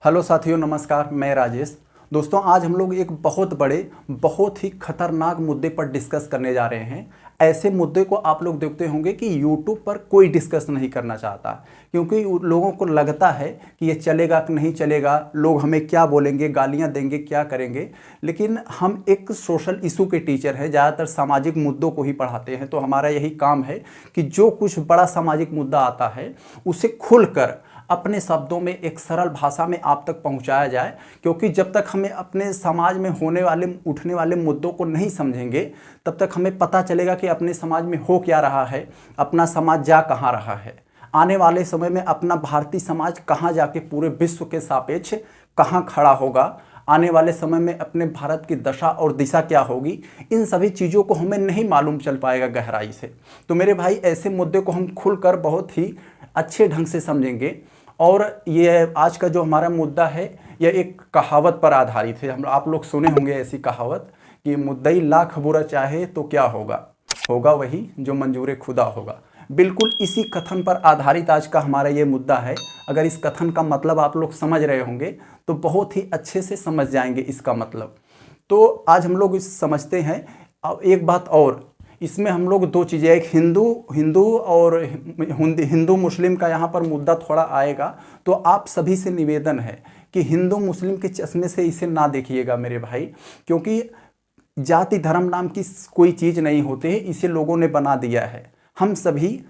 Hello साथियों, नमस्कार। मैं राजेश। दोस्तों, आज हम लोग एक बहुत बड़े, बहुत ही खतरनाक मुद्दे पर डिस्कस करने जा रहे हैं। ऐसे मुद्दे को आप लोग देखते होंगे कि YouTube पर कोई डिस्कस नहीं करना चाहता, क्योंकि लोगों को लगता है कि ये चलेगा कि नहीं चलेगा, लोग हमें क्या बोलेंगे, गालियां देंगे, क्या करेंगे। लेकिन हम एक सोशल इशू के टीचर हैं, ज़्यादातर सामाजिक मुद्दों को ही पढ़ाते हैं। तो हमारा यही काम है कि जो कुछ बड़ा सामाजिक मुद्दा आता है उसे खुलकर अपने शब्दों में, एक सरल भाषा में आप तक पहुंचाया जाए। क्योंकि जब तक हमें अपने समाज में होने वाले, उठने वाले मुद्दों को नहीं समझेंगे, तब तक हमें पता चलेगा कि अपने समाज में हो क्या रहा है, अपना समाज जा कहाँ रहा है, आने वाले समय में अपना भारतीय समाज कहाँ जाके पूरे विश्व के सापेक्ष कहाँ खड़ा होगा, आने वाले समय में अपने भारत की दशा और दिशा क्या होगी। इन सभी चीज़ों को हमें नहीं मालूम चल पाएगा गहराई से। तो मेरे भाई, ऐसे मुद्दे को हम खुलकर बहुत ही अच्छे ढंग से समझेंगे। और ये आज का जो हमारा मुद्दा है, यह एक कहावत पर आधारित है। हम आप लोग सुने होंगे ऐसी कहावत कि मुद्दई लाख बुरा चाहे तो क्या होगा, होगा वही जो मंजूर खुदा होगा। बिल्कुल इसी कथन पर आधारित आज का हमारा ये मुद्दा है। अगर इस कथन का मतलब आप लोग समझ रहे होंगे तो बहुत ही अच्छे से समझ जाएंगे इसका मतलब। तो आज हम लोग इस समझते हैं। अब एक बात और, इसमें हम लोग दो चीज़ें, एक हिंदू और हिंदू मुस्लिम का यहाँ पर मुद्दा थोड़ा आएगा। तो आप सभी से निवेदन है कि हिंदू मुस्लिम के चश्मे से इसे ना देखिएगा मेरे भाई, क्योंकि जाति धर्म नाम की कोई चीज़ नहीं होती है, इसे लोगों ने बना दिया है। हम सभी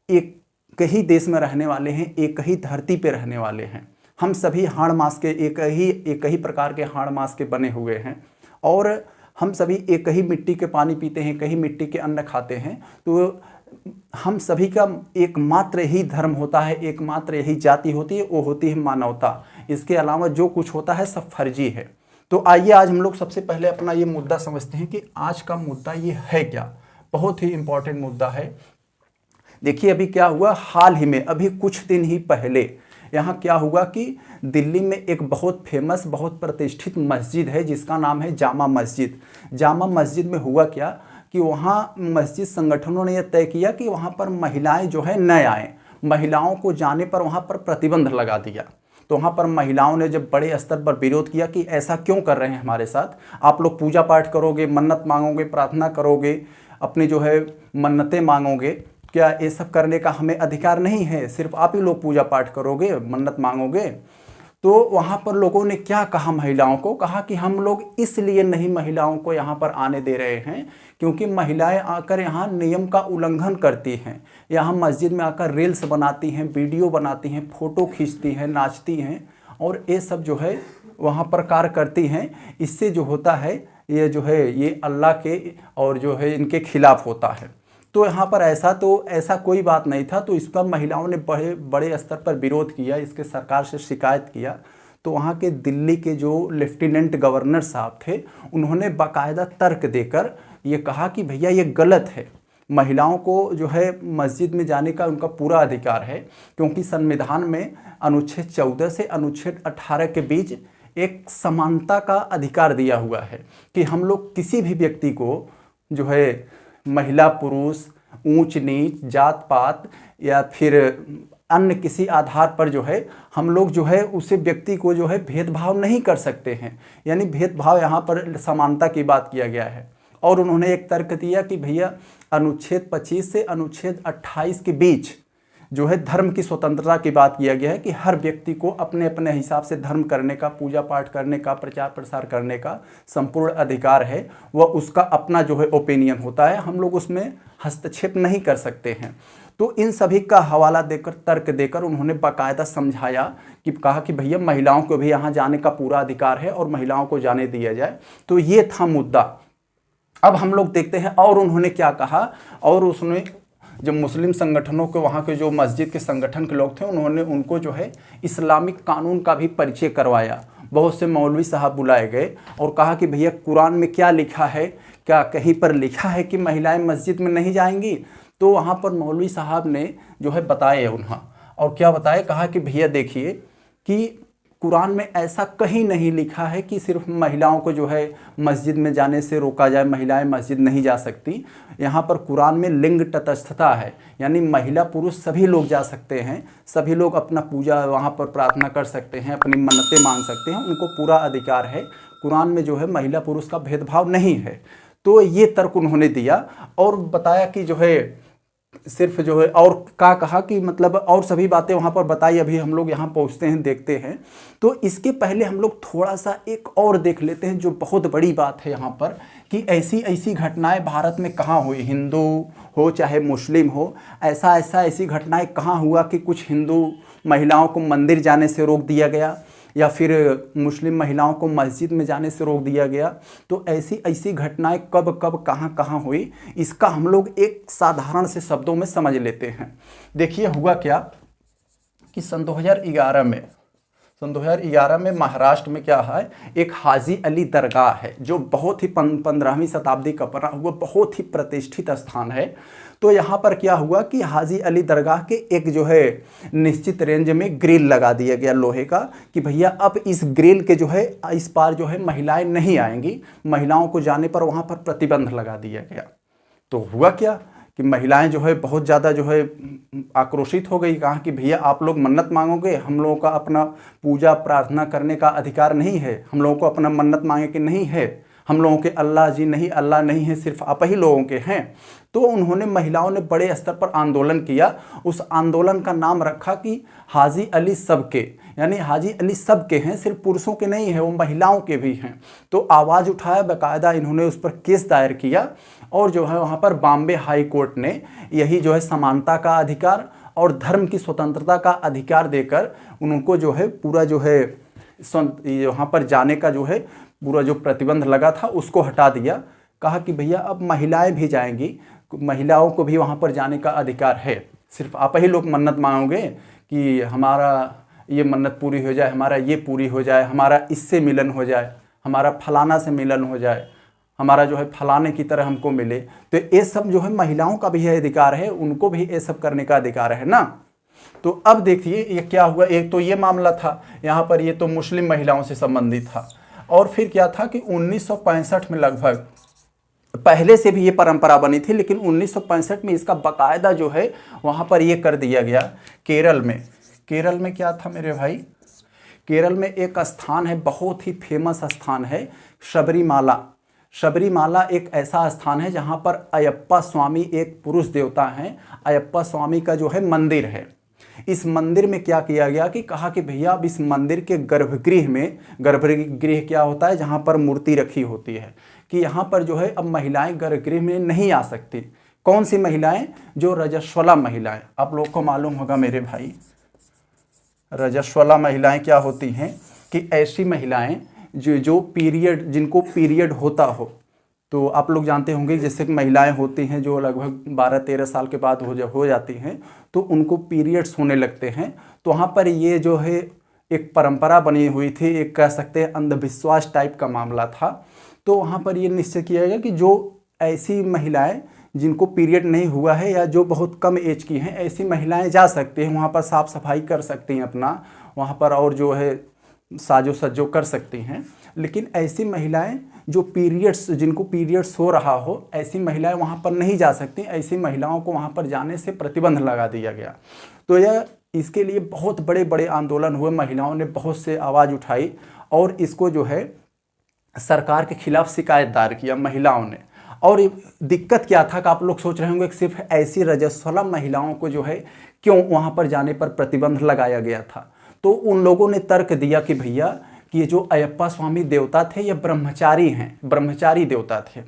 एक ही देश में रहने वाले हैं, एक ही धरती पे रहने वाले हैं। हम सभी हाड़ मास के, एक ही प्रकार के हाड़ मास के बने हुए हैं, और हम सभी एक ही मिट्टी के पानी पीते हैं, एक ही मिट्टी के अन्न खाते हैं। तो हम सभी का एकमात्र ही धर्म होता है, एकमात्र यही जाति होती है, वो होती है मानवता। इसके अलावा जो कुछ होता है सब फर्जी है। तो आइए आज हम लोग सबसे पहले अपना ये मुद्दा समझते हैं कि आज का मुद्दा ये है क्या। बहुत ही इंपॉर्टेंट मुद्दा है। देखिए, अभी क्या हुआ, हाल ही में, अभी कुछ दिन ही पहले यहाँ क्या हुआ कि दिल्ली में एक बहुत फेमस, बहुत प्रतिष्ठित मस्जिद है जिसका नाम है जामा मस्जिद। जामा मस्जिद में हुआ क्या कि वहाँ मस्जिद संगठनों ने यह तय किया कि वहाँ पर महिलाएं जो है न आएँ। महिलाओं को जाने पर वहाँ पर प्रतिबंध लगा दिया। तो वहाँ पर महिलाओं ने जब बड़े स्तर पर विरोध किया कि ऐसा क्यों कर रहे हैं हमारे साथ, आप लोग पूजा पाठ करोगे, मन्नत मांगोगे, प्रार्थना करोगे, अपनी जो है मन्नतें मांगोगे, क्या ये सब करने का हमें अधिकार नहीं है? सिर्फ आप ही लोग पूजा पाठ करोगे, मन्नत मांगोगे। तो वहाँ पर लोगों ने क्या कहा, महिलाओं को कहा कि हम लोग इसलिए नहीं महिलाओं को यहाँ पर आने दे रहे हैं क्योंकि महिलाएं आकर यहाँ नियम का उल्लंघन करती हैं, यहाँ मस्जिद में आकर रील्स बनाती हैं, वीडियो बनाती हैं, फ़ोटो खींचती हैं, नाचती हैं, और ये सब जो है वहाँ पर कार्य करती हैं। इससे जो होता है ये जो है ये अल्लाह के और जो है इनके खिलाफ होता है। तो यहाँ पर ऐसा कोई बात नहीं था। तो इस पर महिलाओं ने बड़े स्तर पर विरोध किया, इसके सरकार से शिकायत किया। तो वहाँ के दिल्ली के जो लेफ्टिनेंट गवर्नर साहब थे, उन्होंने बाकायदा तर्क देकर ये कहा कि भैया ये गलत है, महिलाओं को जो है मस्जिद में जाने का उनका पूरा अधिकार है, क्योंकि संविधान में अनुच्छेद 14 से अनुच्छेद 18 के बीच एक समानता का अधिकार दिया हुआ है कि हम लोग किसी भी व्यक्ति को जो है महिला पुरुष, ऊंच नीच, जात पात या फिर अन्य किसी आधार पर जो है हम लोग जो है उसे व्यक्ति को जो है भेदभाव नहीं कर सकते हैं। यानी भेदभाव, यहाँ पर समानता की बात किया गया है। और उन्होंने एक तर्क दिया कि भैया अनुच्छेद 25 से अनुच्छेद 28 के बीच जो है धर्म की स्वतंत्रता की बात किया गया है कि हर व्यक्ति को अपने अपने हिसाब से धर्म करने का, पूजा पाठ करने का, प्रचार प्रसार करने का संपूर्ण अधिकार है। वह उसका अपना जो है ओपिनियन होता है, हम लोग उसमें हस्तक्षेप नहीं कर सकते हैं। तो इन सभी का हवाला देकर, तर्क देकर उन्होंने बाकायदा समझाया कि कहा कि भैया महिलाओं को भी यहाँ जाने का पूरा अधिकार है और महिलाओं को जाने दिया जाए। तो ये था मुद्दा। अब हम लोग देखते हैं और उन्होंने क्या कहा। और उसने जब मुस्लिम संगठनों के, वहाँ के जो मस्जिद के संगठन के लोग थे, उन्होंने उनको जो है इस्लामिक कानून का भी परिचय करवाया। बहुत से मौलवी साहब बुलाए गए और कहा कि भैया कुरान में क्या लिखा है, क्या कहीं पर लिखा है कि महिलाएं मस्जिद में नहीं जाएंगी? तो वहाँ पर मौलवी साहब ने जो है बताए उन्हें, और क्या बताए, कहा कि भैया देखिए कि कुरान में ऐसा कहीं नहीं लिखा है कि सिर्फ महिलाओं को जो है मस्जिद में जाने से रोका जाए, महिलाएं मस्जिद नहीं जा सकती। यहाँ पर कुरान में लिंग तटस्थता है, यानी महिला पुरुष सभी लोग जा सकते हैं, सभी लोग अपना पूजा वहाँ पर प्रार्थना कर सकते हैं, अपनी मन्नतें मांग सकते हैं, उनको पूरा अधिकार है। कुरान में जो है महिला पुरुष का भेदभाव नहीं है। तो ये तर्क उन्होंने दिया और बताया कि जो है सिर्फ जो है और कहा कि मतलब और सभी बातें वहाँ पर बताई। अभी हम लोग यहाँ पहुँचते हैं, देखते हैं। तो इसके पहले हम लोग थोड़ा सा एक और देख लेते हैं जो बहुत बड़ी बात है यहाँ पर, कि ऐसी ऐसी घटनाएं भारत में कहाँ हुई, हिंदू हो चाहे मुस्लिम हो, ऐसी घटनाएं कहाँ हुआ कि कुछ हिंदू महिलाओं को मंदिर जाने से रोक दिया गया या फिर मुस्लिम महिलाओं को मस्जिद में जाने से रोक दिया गया। तो ऐसी ऐसी घटनाएं कब कब कहाँ कहाँ हुई, इसका हम लोग एक साधारण से शब्दों में समझ लेते हैं। देखिए हुआ क्या कि सन 2011 में महाराष्ट्र में क्या है, एक हाजी अली दरगाह है जो बहुत ही 15वीं शताब्दी का बना हुआ बहुत ही प्रतिष्ठित स्थान है। तो यहाँ पर क्या हुआ कि हाजी अली दरगाह के एक जो है निश्चित रेंज में ग्रिल लगा दिया गया लोहे का, कि भैया अब इस ग्रिल के जो है इस पार जो है महिलाएं नहीं आएंगी, महिलाओं को जाने पर वहाँ पर प्रतिबंध लगा दिया गया। तो हुआ क्या कि महिलाएं जो है बहुत ज़्यादा जो है आक्रोशित हो गई, कहा कि भैया आप लोग मन्नत मांगोगे, हम लोगों का अपना पूजा प्रार्थना करने का अधिकार नहीं है, हम लोगों को अपना मन्नत मांगे कि नहीं है, हम लोगों के अल्लाह जी नहीं, अल्लाह नहीं है, सिर्फ आप ही लोगों के हैं। तो उन्होंने महिलाओं ने बड़े स्तर पर आंदोलन किया। उस आंदोलन का नाम रखा कि हाजी अली सबके, यानी हाजी अली सबके हैं, सिर्फ पुरुषों के नहीं है, वो महिलाओं के भी हैं। तो आवाज़ उठाया, बाकायदा इन्होंने उस पर केस दायर किया और जो है वहाँ पर बॉम्बे हाई कोर्ट ने यही जो है समानता का अधिकार और धर्म की स्वतंत्रता का अधिकार देकर उनको जो है पूरा जो है वहाँ पर जाने का जो है पूरा जो प्रतिबंध लगा था उसको हटा दिया। कहा कि भैया अब महिलाएं भी जाएंगी, महिलाओं को भी वहाँ पर जाने का अधिकार है, सिर्फ आप ही लोग मन्नत मांगोगे कि हमारा ये मन्नत पूरी हो जाए, हमारा ये पूरी हो जाए, हमारा इससे मिलन हो जाए, हमारा फलाना से मिलन हो जाए, हमारा जो है फलाने की तरह हमको मिले। तो ये सब जो है महिलाओं का भी है अधिकार है, उनको भी ये सब करने का अधिकार है ना। तो अब देखिए ये क्या हुआ, एक तो ये मामला था यहाँ पर, ये तो मुस्लिम महिलाओं से संबंधित था। और फिर क्या था कि 1965 में लगभग, पहले से भी ये परंपरा बनी थी लेकिन 1965 में इसका बाकायदा जो है वहाँ पर ये कर दिया गया। केरल में क्या था मेरे भाई, केरल में एक स्थान है, बहुत ही फेमस स्थान है, शबरीमाला एक ऐसा स्थान है जहाँ पर अयप्पा स्वामी एक पुरुष देवता हैं, अयप्पा स्वामी का जो है मंदिर है। इस मंदिर में क्या किया गया कि कहा कि भैया अब इस मंदिर के गर्भगृह क्या होता है जहाँ पर मूर्ति रखी होती है, कि यहाँ पर जो है अब महिलाएं गर्भगृह में नहीं आ सकती। कौन सी महिलाएं, जो रजस्वला महिलाएं, आप लोग को मालूम होगा मेरे भाई, रजस्वला महिलाएं क्या होती हैं कि ऐसी महिलाएं जिनको पीरियड होता हो। तो आप लोग जानते होंगे जैसे कि महिलाएं होती हैं जो लगभग 12-13 साल के बाद हो जाती हैं तो उनको पीरियड्स होने लगते हैं। तो वहाँ पर ये जो है एक परंपरा बनी हुई थी, एक कह सकते हैं अंधविश्वास टाइप का मामला था। तो वहाँ पर ये निश्चय किया गया कि जो ऐसी महिलाएं जिनको पीरियड नहीं हुआ है या जो बहुत कम एज की हैं, ऐसी महिलाएं जा सकती हैं वहाँ पर, साफ़ सफाई कर सकती हैं अपना वहाँ पर और जो है साजो सज्जो कर सकती हैं। लेकिन ऐसी महिलाएं जो जिनको पीरियड्स हो रहा हो, ऐसी महिलाएं वहाँ पर नहीं जा सकती। ऐसी महिलाओं को वहाँ पर जाने से प्रतिबंध लगा दिया गया। तो यह इसके लिए बहुत बड़े बड़े आंदोलन हुए, महिलाओं ने बहुत से आवाज़ उठाई और इसको जो है सरकार के खिलाफ शिकायत दायर किया महिलाओं ने। और दिक्कत क्या था कि आप लोग सोच रहे होंगे कि सिर्फ ऐसी रजस्वला महिलाओं को जो है क्यों वहाँ पर जाने पर प्रतिबंध लगाया गया था। तो उन लोगों ने तर्क दिया कि भैया कि ये जो अयप्पा स्वामी देवता थे ये ब्रह्मचारी हैं, ब्रह्मचारी देवता थे।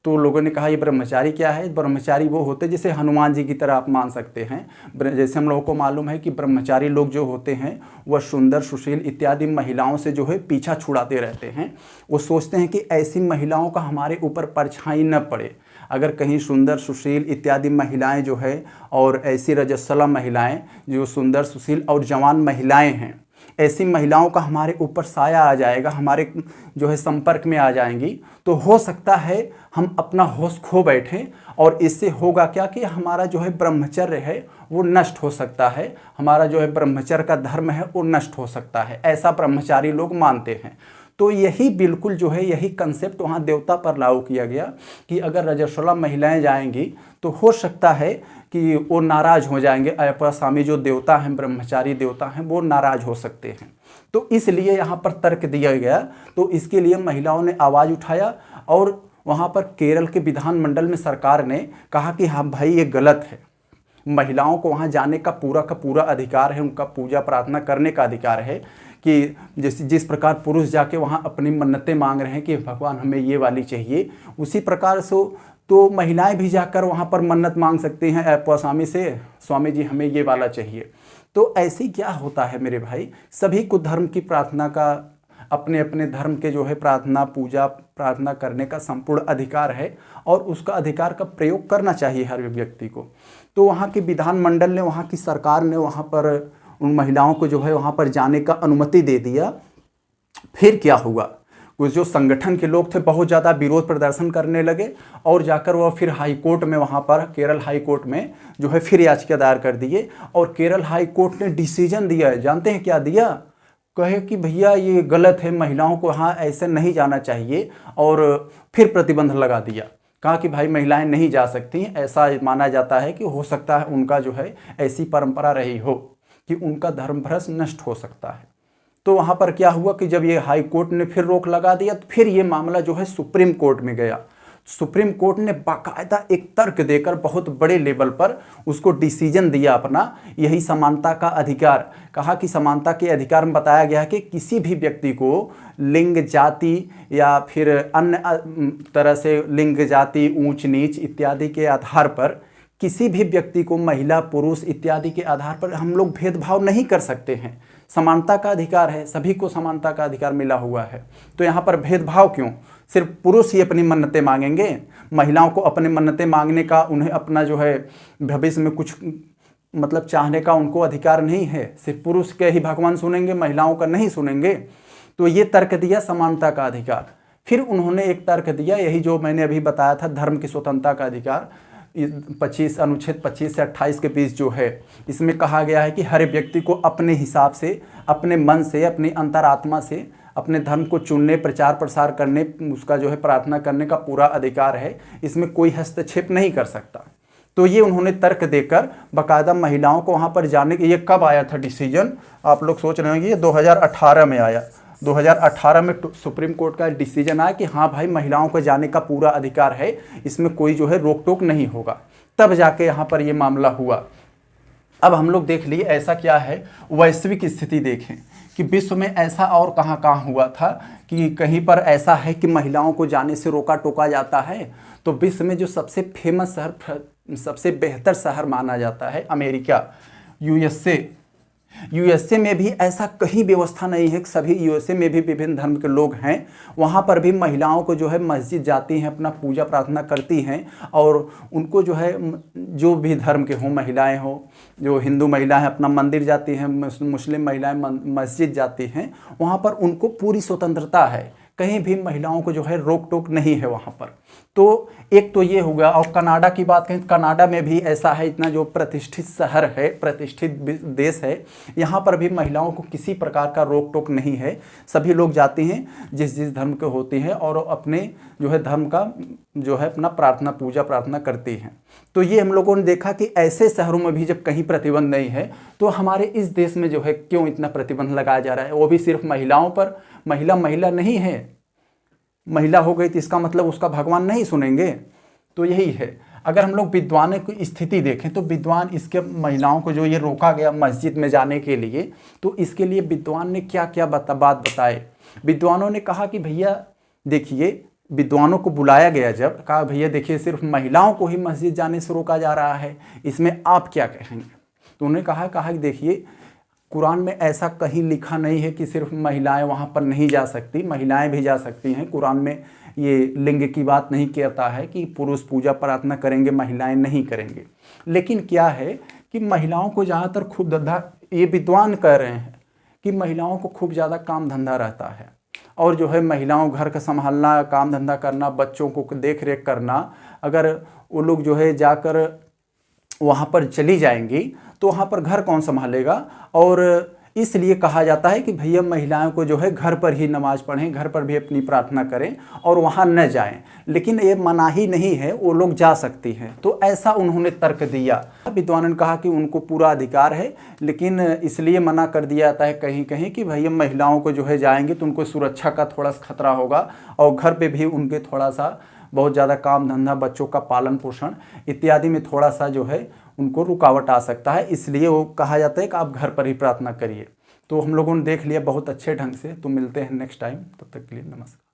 तो लोगों ने कहा ये ब्रह्मचारी क्या है, ब्रह्मचारी वो होते जैसे हनुमान जी की तरह आप मान सकते हैं। जैसे हम लोगों को मालूम है कि ब्रह्मचारी लोग जो होते हैं वह सुंदर सुशील इत्यादि महिलाओं से जो है पीछा छुड़ाते रहते हैं। वो सोचते हैं कि ऐसी महिलाओं का हमारे ऊपर परछाई न पड़े। अगर कहीं सुंदर सुशील इत्यादि महिलाएं जो है और ऐसी रजस्वला महिलाएं जो सुंदर सुशील और जवान महिलाएं हैं, ऐसी महिलाओं का हमारे ऊपर साया आ जाएगा, हमारे जो है संपर्क में आ जाएंगी, तो हो सकता है हम अपना होश खो बैठें। और इससे होगा क्या कि हमारा जो है ब्रह्मचर्य है वो नष्ट हो सकता है, हमारा जो है ब्रह्मचर्य का धर्म है वो नष्ट हो सकता है, ऐसा ब्रह्मचारी लोग मानते हैं। तो यही बिल्कुल जो है यही कंसेप्ट वहाँ देवता पर लागू किया गया कि अगर रजस्वला महिलाएं जाएंगी तो हो सकता है कि वो नाराज हो जाएंगे, अयप्पा स्वामी जो देवता हैं, ब्रह्मचारी देवता हैं, वो नाराज हो सकते हैं। तो इसलिए यहाँ पर तर्क दिया गया। तो इसके लिए महिलाओं ने आवाज़ उठाया और वहाँ पर केरल के विधानमंडल में सरकार ने कहा कि हाँ भाई ये गलत है, महिलाओं को वहाँ जाने का पूरा अधिकार है, उनका पूजा प्रार्थना करने का अधिकार है कि जिस प्रकार पुरुष जाके वहाँ अपनी मन्नतें मांग रहे हैं कि भगवान हमें ये वाली चाहिए, उसी प्रकार से तो महिलाएं भी जाकर वहाँ पर मन्नत मांग सकती हैं अयप्पा स्वामी से, स्वामी जी हमें ये वाला चाहिए। तो ऐसे क्या होता है मेरे भाई, सभी को धर्म की प्रार्थना का, अपने अपने धर्म के जो है प्रार्थना पूजा प्रार्थना करने का संपूर्ण अधिकार है और उसका अधिकार का प्रयोग करना चाहिए हर व्यक्ति को। तो वहाँ के विधानमंडल ने, वहाँ की सरकार ने वहाँ पर उन महिलाओं को जो है वहाँ पर जाने का अनुमति दे दिया। फिर क्या हुआ, कुछ जो संगठन के लोग थे बहुत ज़्यादा विरोध प्रदर्शन करने लगे और जाकर वह फिर हाई कोर्ट में, वहाँ पर केरल हाई कोर्ट में जो है फिर याचिका दायर कर दिए। और केरल हाई कोर्ट ने डिसीजन दिया है, जानते हैं क्या दिया, कहे कि भैया ये गलत है, महिलाओं को वहाँ ऐसे नहीं जाना चाहिए, और फिर प्रतिबंध लगा दिया। कहा कि भाई महिलाएं नहीं जा सकती, ऐसा माना जाता है कि हो सकता है उनका जो है ऐसी परंपरा रही हो कि उनका धर्म भ्रष्ट नष्ट हो सकता है। तो वहाँ पर क्या हुआ कि जब ये हाई कोर्ट ने फिर रोक लगा दिया तो फिर ये मामला जो है सुप्रीम कोर्ट में गया। सुप्रीम कोर्ट ने बाकायदा एक तर्क देकर बहुत बड़े लेवल पर उसको डिसीजन दिया अपना, यही समानता का अधिकार। कहा कि समानता के अधिकार में बताया गया है कि किसी भी व्यक्ति को लिंग जाति या फिर अन्य तरह से लिंग जाति ऊंच नीच इत्यादि के आधार पर किसी भी व्यक्ति को महिला पुरुष इत्यादि के आधार पर हम लोग भेदभाव नहीं कर सकते हैं। समानता का अधिकार है, सभी को समानता का अधिकार मिला हुआ है। तो यहाँ पर भेदभाव क्यों, सिर्फ पुरुष ही अपनी मन्नतें मांगेंगे, महिलाओं को अपने मन्नतें मांगने का, उन्हें अपना जो है भविष्य में कुछ मतलब चाहने का उनको अधिकार नहीं है, सिर्फ पुरुष के ही भगवान सुनेंगे, महिलाओं का नहीं सुनेंगे। तो ये तर्क दिया समानता का अधिकार। फिर उन्होंने एक तर्क दिया, यही जो मैंने अभी बताया था, धर्म की स्वतंत्रता का अधिकार। 25 अनुच्छेद 25 से 28 के बीच जो है, इसमें कहा गया है कि हर व्यक्ति को अपने हिसाब से, अपने मन से, अपनी अंतरात्मा से अपने धर्म को चुनने, प्रचार प्रसार करने, उसका जो है प्रार्थना करने का पूरा अधिकार है, इसमें कोई हस्तक्षेप नहीं कर सकता। तो ये उन्होंने तर्क देकर बाकायदा महिलाओं को वहाँ पर जाने के, ये कब आया था डिसीजन, आप लोग सोच रहे हैं कि ये 2018 में आया। 2018 में सुप्रीम कोर्ट का डिसीजन आया कि हाँ भाई महिलाओं को जाने का पूरा अधिकार है, इसमें कोई जो है रोक टोक नहीं होगा। तब जाके यहाँ पर ये मामला हुआ। अब हम लोग देख लिए ऐसा क्या है, वैश्विक स्थिति देखें कि विश्व में ऐसा और कहाँ कहाँ हुआ था कि कहीं पर ऐसा है कि महिलाओं को जाने से रोका टोका जाता है। तो विश्व में जो सबसे फेमस शहर, सबसे बेहतर शहर माना जाता है अमेरिका, यूएसए में भी ऐसा कहीं व्यवस्था नहीं है। सभी यूएसए में भी विभिन्न धर्म के लोग हैं, वहाँ पर भी महिलाओं को जो है मस्जिद जाती हैं, अपना पूजा प्रार्थना करती हैं, और उनको जो है जो भी धर्म के हों, महिलाएं हों, जो हिंदू महिलाएं अपना मंदिर जाती हैं, मुस्लिम महिलाएं मस्जिद जाती हैं, वहाँ पर उनको पूरी स्वतंत्रता है, कहीं भी महिलाओं को जो है रोक टोक नहीं है वहाँ पर। तो एक तो ये हो गया। और कनाडा की बात करें, कनाडा में भी ऐसा है, इतना जो प्रतिष्ठित शहर है, प्रतिष्ठित देश है, यहाँ पर भी महिलाओं को किसी प्रकार का रोक टोक नहीं है। सभी लोग जाते हैं जिस जिस धर्म के होते हैं और अपने जो है धर्म का जो है अपना प्रार्थना पूजा प्रार्थना करती हैं। तो ये हम लोगों ने देखा कि ऐसे शहरों में भी जब कहीं प्रतिबंध नहीं है, तो हमारे इस देश में जो है क्यों इतना प्रतिबंध लगाया जा रहा है, वो भी सिर्फ महिलाओं पर। महिला नहीं है, महिला हो गई तो इसका मतलब उसका भगवान नहीं सुनेंगे। तो यही है। अगर हम लोग विद्वानों की स्थिति देखें तो विद्वान इसके महिलाओं को जो ये रोका गया मस्जिद में जाने के लिए, तो इसके लिए विद्वान ने क्या क्या बात बताए। विद्वानों ने कहा कि भैया देखिए, विद्वानों को बुलाया गया, जब कहा भैया देखिए सिर्फ महिलाओं को ही मस्जिद जाने से रोका जा रहा है, इसमें आप क्या कहेंगे। तो उन्होंने कहा कि देखिए कुरान में ऐसा कहीं लिखा नहीं है कि सिर्फ महिलाएं वहाँ पर नहीं जा सकती, महिलाएं भी जा सकती हैं। कुरान में ये लिंग की बात नहीं कहता है कि पुरुष पूजा प्रार्थना करेंगे महिलाएं नहीं करेंगे। लेकिन क्या है कि महिलाओं को ज़्यादातर खुद ये विद्वान कह रहे हैं कि महिलाओं को खूब ज़्यादा काम धंधा रहता है, और जो है महिलाओं घर का संभालना, काम धंधा करना, बच्चों को देख रेख करना, अगर वो लोग जो है जाकर वहाँ पर चली जाएंगी तो वहाँ पर घर कौन संभालेगा। और इसलिए कहा जाता है कि भैया महिलाओं को जो है घर पर ही नमाज पढ़ें, घर पर भी अपनी प्रार्थना करें और वहाँ न जाएं। लेकिन ये मनाही नहीं है, वो लोग जा सकती हैं। तो ऐसा उन्होंने तर्क दिया। विद्वानों ने कहा कि उनको पूरा अधिकार है, लेकिन इसलिए मना कर दिया जाता है कहीं कहीं कि भैया महिलाओं को जो है जाएंगे तो उनको सुरक्षा का थोड़ा सा खतरा होगा, और घर पर भी उनके थोड़ा सा बहुत ज़्यादा काम धंधा, बच्चों का पालन पोषण इत्यादि में थोड़ा सा जो है उनको रुकावट आ सकता है। इसलिए वो कहा जाता है कि आप घर पर ही प्रार्थना करिए। तो हम लोगों ने देख लिया बहुत अच्छे ढंग से। तो मिलते हैं नेक्स्ट टाइम, तब तक के लिए नमस्कार।